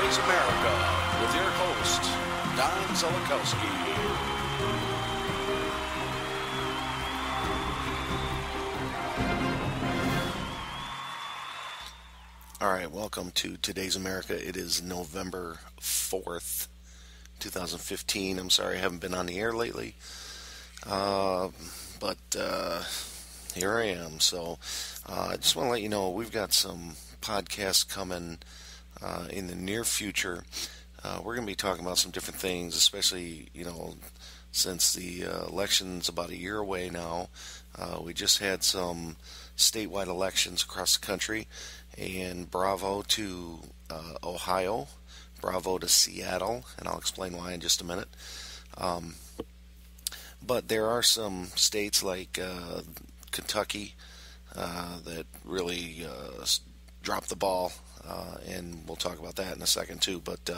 Today's America with your host, Don Zolakowski. All right, welcome to Today's America. It is November 4th, 2015. I'm sorry I haven't been on the air lately, but here I am. So I just want to let you know we've got some podcasts coming in the near future. We're going to be talking about some different things, especially, since the election's about a year away now. We just had some statewide elections across the country, and bravo to Ohio, bravo to Seattle, and I'll explain why in just a minute. But there are some states like Kentucky that really dropped the ball, and we'll talk about that in a second too. But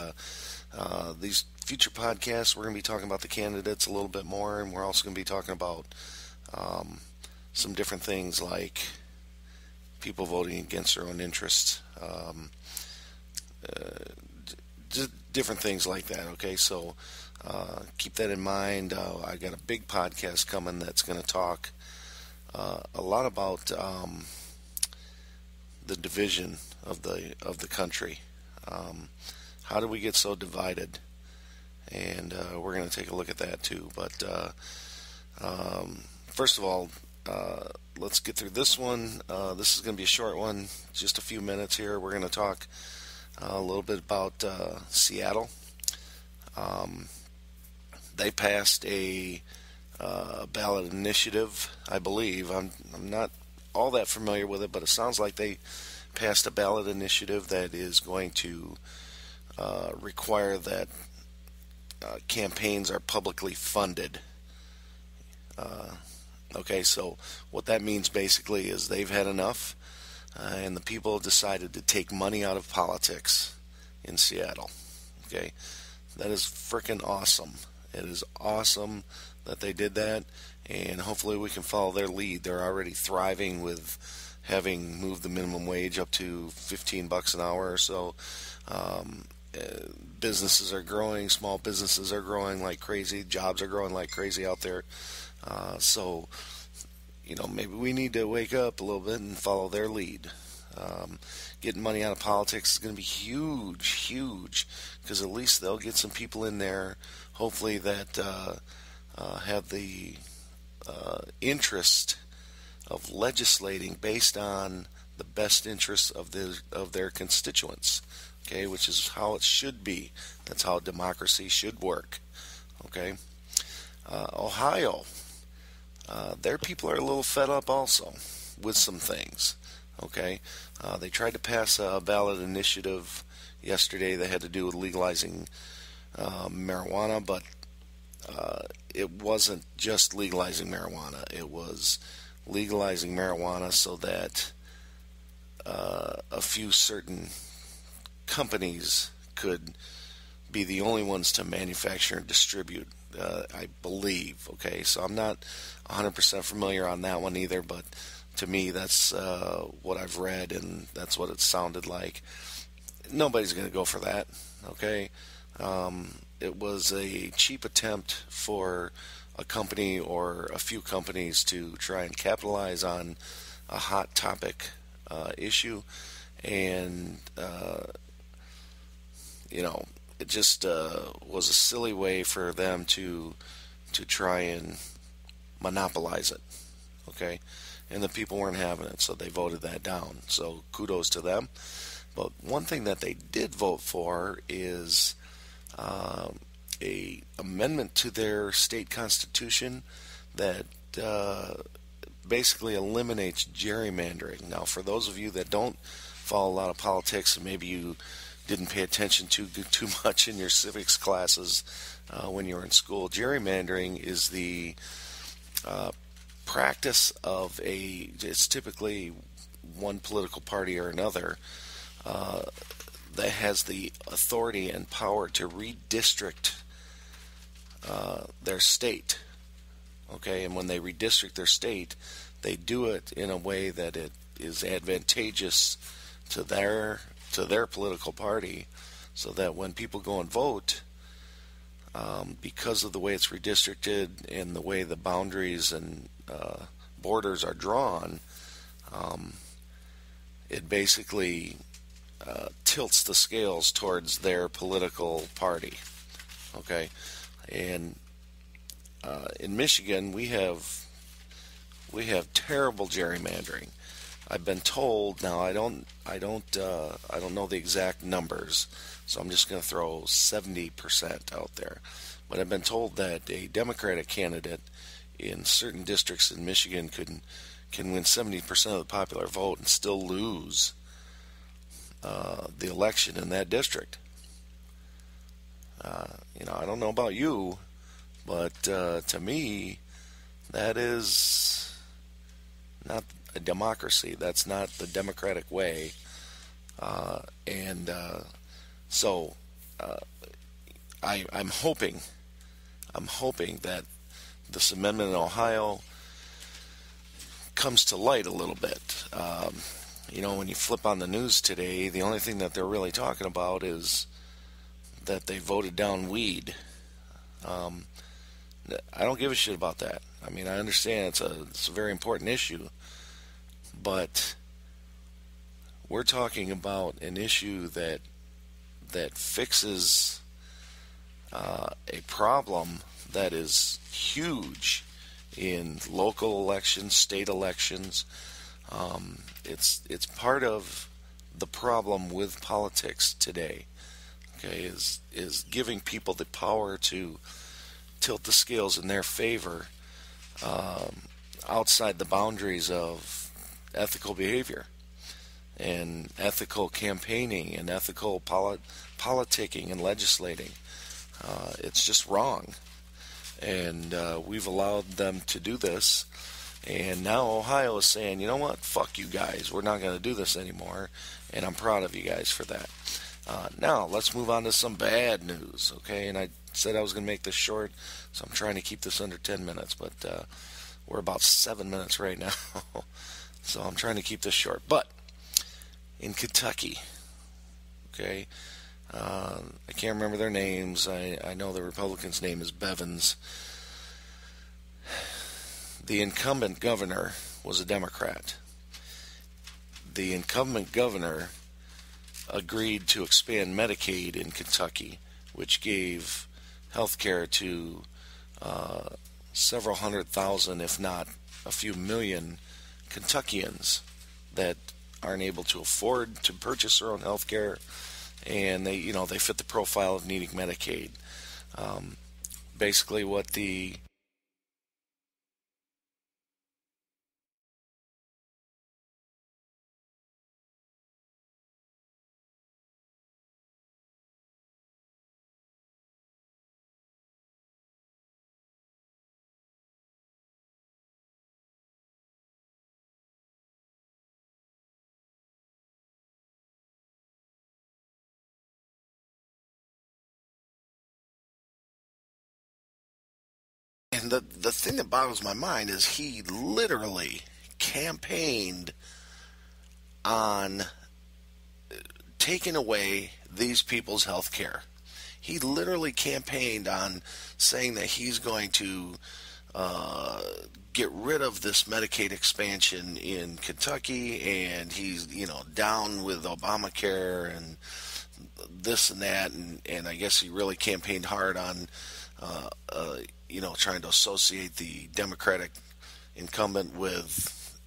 these future podcasts, we're going to be talking about the candidates a little bit more, and we're also going to be talking about some different things like people voting against their own interests, different things like that. Okay, so keep that in mind. I got a big podcast coming that's going to talk a lot about the division of the country. How do we get so divided? And we're going to take a look at that too. But first of all, let's get through this one. This is going to be a short one, just a few minutes here. We're going to talk a little bit about Seattle. They passed a ballot initiative, I believe. I'm not all that familiar with it, but it sounds like they passed a ballot initiative that is going to require that campaigns are publicly funded. Okay, so what that means basically is they've had enough, and the people have decided to take money out of politics in Seattle. Okay, that is freaking awesome. It is awesome that they did that, and hopefully we can follow their lead. They're already thriving with having moved the minimum wage up to $15 an hour or so. Businesses are growing, small businesses are growing like crazy, jobs are growing like crazy out there. So, maybe we need to wake up a little bit and follow their lead. Getting money out of politics is going to be huge, because at least they'll get some people in there, hopefully, that have the interest of legislating based on the best interests of their constituents. Okay, which is how it should be. That's how democracy should work. Okay, Ohio. Their people are a little fed up also with some things. Okay, they tried to pass a ballot initiative yesterday that had to do with legalizing marijuana, but it wasn't just legalizing marijuana. It was legalizing marijuana so that a few certain companies could be the only ones to manufacture and distribute, I believe. Okay, so I'm not 100% familiar on that one either, but to me that's what I've read, and that's what it sounded like. Nobody's going to go for that. Okay, it was a cheap attempt for a company or a few companies to try and capitalize on a hot topic issue, and it just was a silly way for them to try and monopolize it. Okay, and the people weren't having it, so they voted that down. So kudos to them. But one thing that they did vote for is a amendment to their state constitution that basically eliminates gerrymandering. Now, for those of you that don't follow a lot of politics, and maybe you didn't pay attention to too much in your civics classes when you were in school, gerrymandering is the practice of it's typically one political party or another that has the authority and power to redistrict their state. Okay, and when they redistrict their state, they do it in a way that it is advantageous to their political party, so that when people go and vote, because of the way it's redistricted and the way the boundaries and borders are drawn, it basically tilts the scales towards their political party. Okay, and in Michigan we have terrible gerrymandering. I've been told, now I don't know the exact numbers, so I'm just going to throw 70% out there. But I've been told that a Democratic candidate in certain districts in Michigan can win 70% of the popular vote and still lose the election in that district. I don't know about you, but to me, that is not a democracy. That's not the democratic way. So I'm hoping that this amendment in Ohio comes to light a little bit. When you flip on the news today, the only thing that they're really talking about is that they voted down weed. I don't give a shit about that. I mean, I understand it's a very important issue, but we're talking about an issue that fixes a problem that is huge in local elections, state elections. It's part of the problem with politics today. Okay, is giving people the power to tilt the scales in their favor outside the boundaries of ethical behavior and ethical campaigning and ethical politicking and legislating. It's just wrong. And we've allowed them to do this. And now Ohio is saying, you know what, fuck you guys. We're not going to do this anymore. And I'm proud of you guys for that. Now, let's move on to some bad news, okay? And I said I was going to make this short, so I'm trying to keep this under 10 minutes. But we're about 7 minutes right now. So I'm trying to keep this short. But in Kentucky, okay, I can't remember their names. I know the Republican's name is Bevins. The incumbent governor was a Democrat. The incumbent governor agreed to expand Medicaid in Kentucky, which gave health care to several 100,000, if not a few million, Kentuckians that aren't able to afford to purchase their own health care, and they fit the profile of needing Medicaid. Basically, what the And the thing that boggles my mind is he literally campaigned on taking away these people's health care. He literally campaigned on saying that he's going to get rid of this Medicaid expansion in Kentucky, and he's down with Obamacare and this and that, and I guess he really campaigned hard on trying to associate the Democratic incumbent with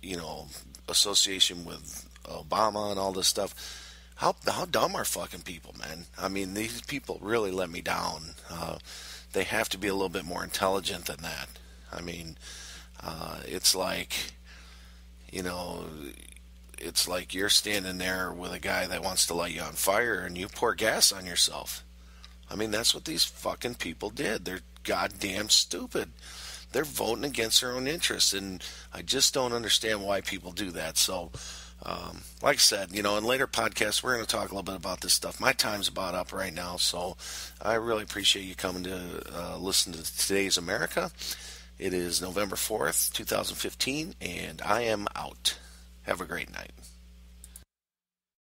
association with Obama and all this stuff. How dumb are fucking people, man? I mean, these people really let me down. They have to be a little bit more intelligent than that. I mean, it's like you're standing there with a guy that wants to light you on fire and you pour gas on yourself. I mean, that's what these fucking people did. They're goddamn stupid. They're voting against their own interests, and I just don't understand why people do that. So, like I said, in later podcasts, we're going to talk a little bit about this stuff. My time's about up right now, so I really appreciate you coming to listen to Today's America. It is November 4th, 2015, and I am out. Have a great night.